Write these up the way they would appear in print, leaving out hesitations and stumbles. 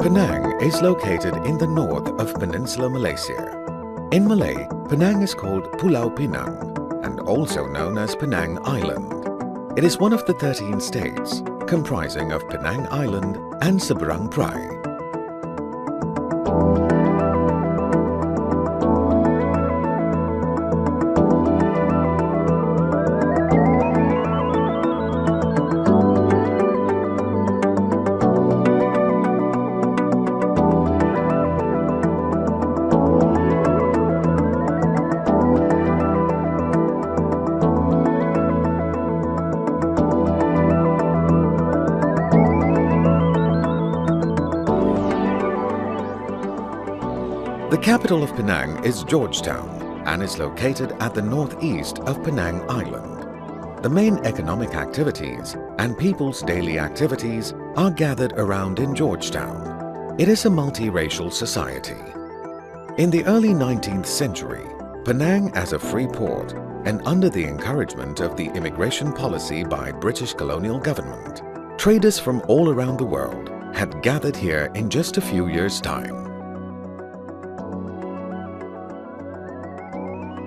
Penang is located in the north of Peninsular Malaysia. In Malay, Penang is called Pulau Pinang and also known as Penang Island. It is one of the 13 states comprising of Penang Island and Seberang Perai. The capital of Penang is Georgetown and is located at the northeast of Penang Island. The main economic activities and people's daily activities are gathered around in Georgetown. It is a multiracial society. In the early 19th century, Penang as a free port and under the encouragement of the immigration policy by British colonial government, traders from all around the world had gathered here in just a few years' time.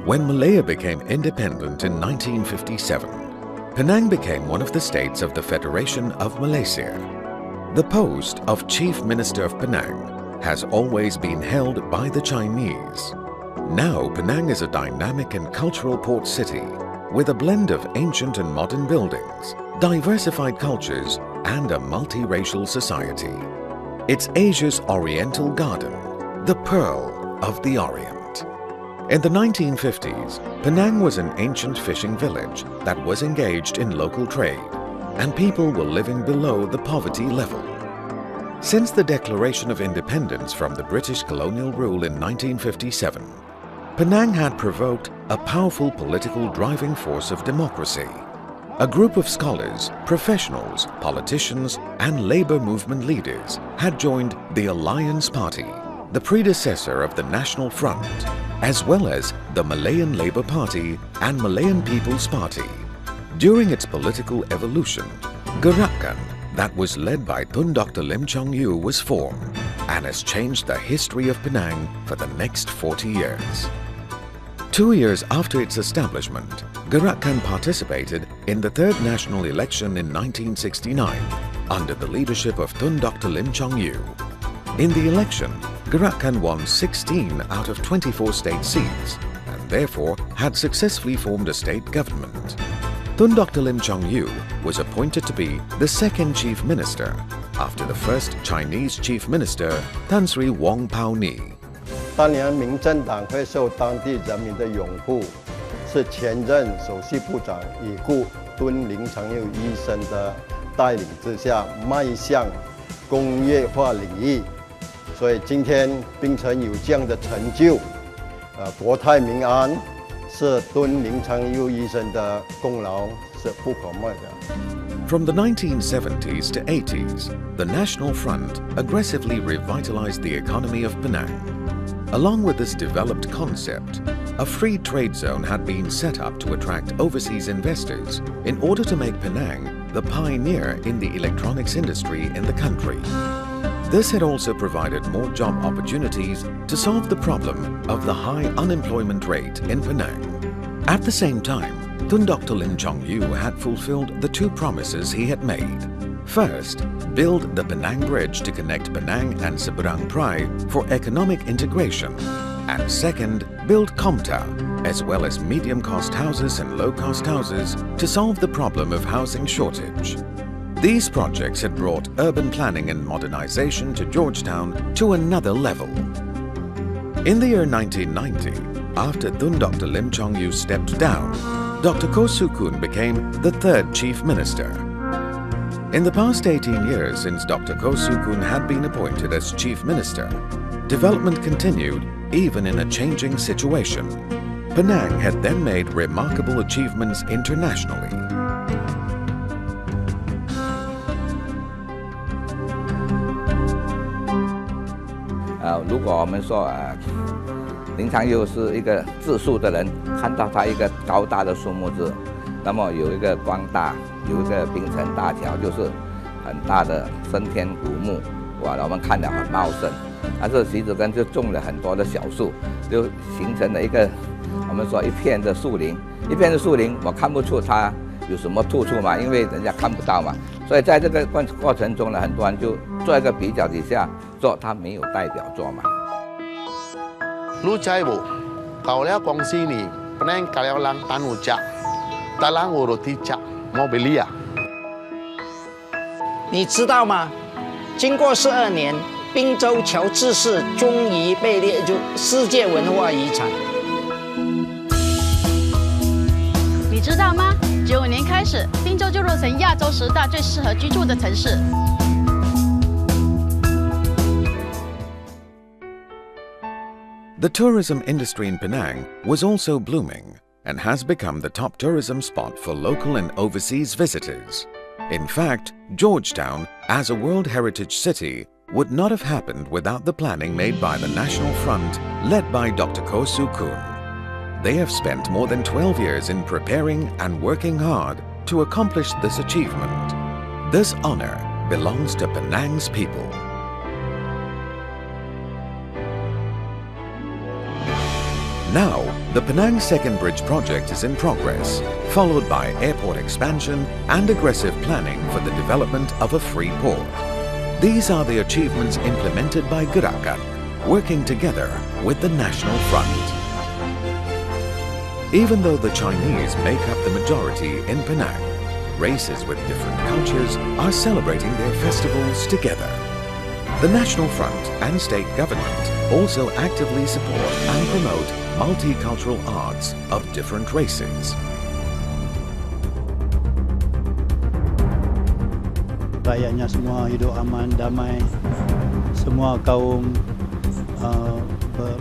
When Malaya became independent in 1957, Penang became one of the states of the Federation of Malaysia. The post of Chief Minister of Penang has always been held by the Chinese. Now Penang is a dynamic and cultural port city with a blend of ancient and modern buildings, diversified cultures and a multiracial society. It's Asia's Oriental Garden, the Pearl of the Orient. In the 1950s, Penang was an ancient fishing village that was engaged in local trade, and people were living below the poverty level. Since the declaration of independence from the British colonial rule in 1957, Penang had provoked a powerful political driving force of democracy. A group of scholars, professionals, politicians, and labor movement leaders had joined the Alliance Party, the predecessor of the National Front, as well as the Malayan Labour Party and Malayan People's Party. During its political evolution, Gerakan that was led by Tun Dr. Lim Chong Yu was formed and has changed the history of Penang for the next 40 years. 2 years after its establishment, Gerakan participated in the third national election in 1969 under the leadership of Tun Dr. Lim Chong Yu. In the election, Gerakan won 16 out of 24 state seats and therefore had successfully formed a state government. Tun Dr. Lim Chong Yu was appointed to be the second chief minister after the first Chinese chief minister, Tan Sri Wong Pao Ni. 当年民政党会受当地人民的拥护，是前任首席部长已故敦林长佑医生的带领之下迈向工业化领域。 所以今天槟城有这样的成就，国泰民安，是敦林长佑医生的功劳，是不可没的。 From the 1970s to 80s, the National Front aggressively revitalized the economy of Penang. Along with this developed concept, a free trade zone had been set up to attract overseas investors in order to make Penang the pioneer in the electronics industry in the country. This had also provided more job opportunities to solve the problem of the high unemployment rate in Penang. At the same time, Tun Dr. Lim Chong Yu had fulfilled the two promises he had made. First, build the Penang Bridge to connect Penang and Seberang Perai for economic integration. And second, build Komta, as well as medium-cost houses and low-cost houses to solve the problem of housing shortage. These projects had brought urban planning and modernization to Georgetown to another level. In the year 1990, after Tun Dr. Lim Chong Yu stepped down, Dr. Koh Soo Khoon became the third chief minister. In the past 18 years since Dr. Koh Soo Khoon had been appointed as chief minister, development continued even in a changing situation. Penang had then made remarkable achievements internationally. 如果我们说林长佑是一个自述的人，看到他一个高大的树木字，那么有一个光大，有一个槟城大桥，就是很大的升天古木，哇，我们看得很茂盛。但是席子根就种了很多的小树，就形成了一个我们说一片的树林。一片的树林，我看不出它有什么突出嘛，因为人家看不到嘛。所以在这个过程中呢，很多人就做一个比较底下，做它没有代表作嘛。รู้ใจบุเก่าแล้วกองซีนี่แปลงกาแล้วลังตันอุจักตาลังโอโรติจักโมเบลีย你知道吗？经过12年，滨州桥志士终于被列入世界文化遗产。你知道吗？95年开始，滨州就落成亚洲10大最适合居住的城市。The tourism industry in Penang was also blooming and has become the top tourism spot for local and overseas visitors. In fact, Georgetown, as a World Heritage City, would not have happened without the planning made by the National Front, led by Dr. Koh Soo Koon. They have spent more than 12 years in preparing and working hard to accomplish this achievement. This honor belongs to Penang's people. Now, the Penang Second Bridge project is in progress, followed by airport expansion and aggressive planning for the development of a free port. These are the achievements implemented by Gerakan, working together with the National Front. Even though the Chinese make up the majority in Penang, races with different cultures are celebrating their festivals together. The National Front and state government also actively support and promote multicultural arts of different races. Rakyatnya semua hidup aman, damai, semua kaum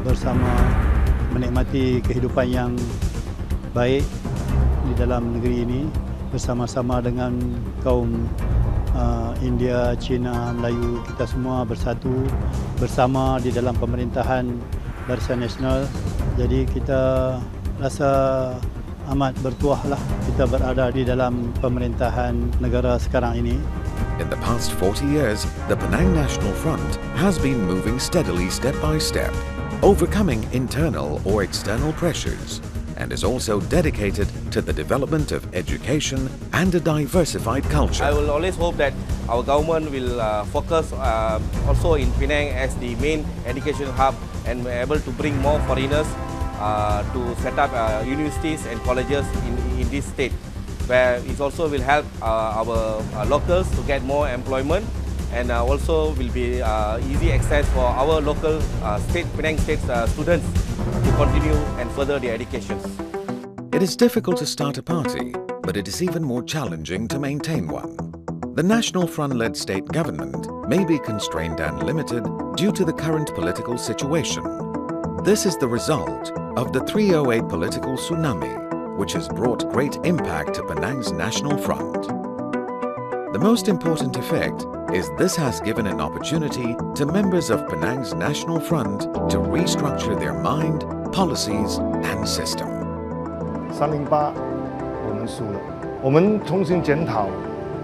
bersama menikmati kehidupan yang baik di dalam negeri ini bersama-sama dengan kaum India, Cina, Melayu, kita semua bersatu bersama di dalam pemerintahan Barisan Nasional. Jadi kita rasa amat bertuahlah kita berada di dalam pemerintahan negara sekarang ini. In the past 40 years, the Penang National Front has been moving steadily step by step, overcoming internal or external pressures, and is also dedicated to the development of education and a diversified culture. I will always hope that our government will focus also in Penang as the main education hub and be able to bring more foreigners to set up universities and colleges in this state, where it also will help our locals to get more employment, and also will be easy access for our local Penang State students to continue and further their education. It is difficult to start a party, but it is even more challenging to maintain one. The National Front-led state government may be constrained and limited due to the current political situation. This is the result of the 308 political tsunami, which has brought great impact to Penang's National Front. The most important effect is this has given an opportunity to members of Penang's National Front to restructure their mind, policies and system. 308我们输了，我们重新检讨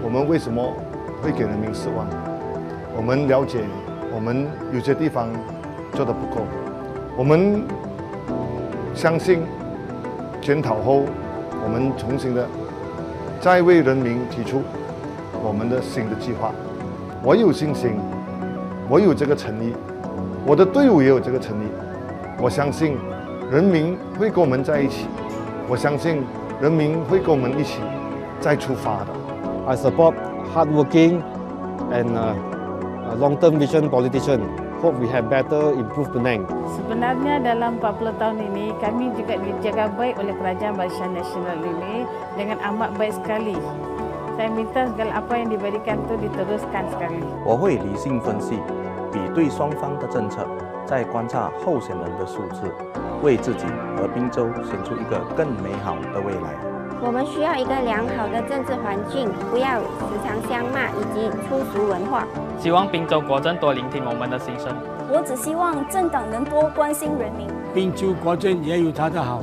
我们为什么会给人民失望。我们了解我们有些地方做得不够，我们相信检讨后我们重新的再为人民提出我们的新的计划。我有信心，我有这个诚意，我的队伍也有这个诚意。我相信人民会跟我们在一起，我相信人民会跟我们一起再出发的。I support hardworking and long-term vision politician. Hope we have better improve Penang. Sebenarnya dalam 40 tahun ini kami juga dijaga baik oleh Kerajaan Barisan Nasional ini dengan amat baik sekali. Saya minta segala apa yang diberikan itu diteruskan sekali. 我会理性分析，比对双方的政策，再观察候选人的素质，为自己和滨州选出一个更美好的未来。我们需要一个良好的政治环境，不要时常相骂以及粗俗文化。希望滨州国政多聆听我们的心声。我只希望政党能多关心人民。滨州国政也有它的好。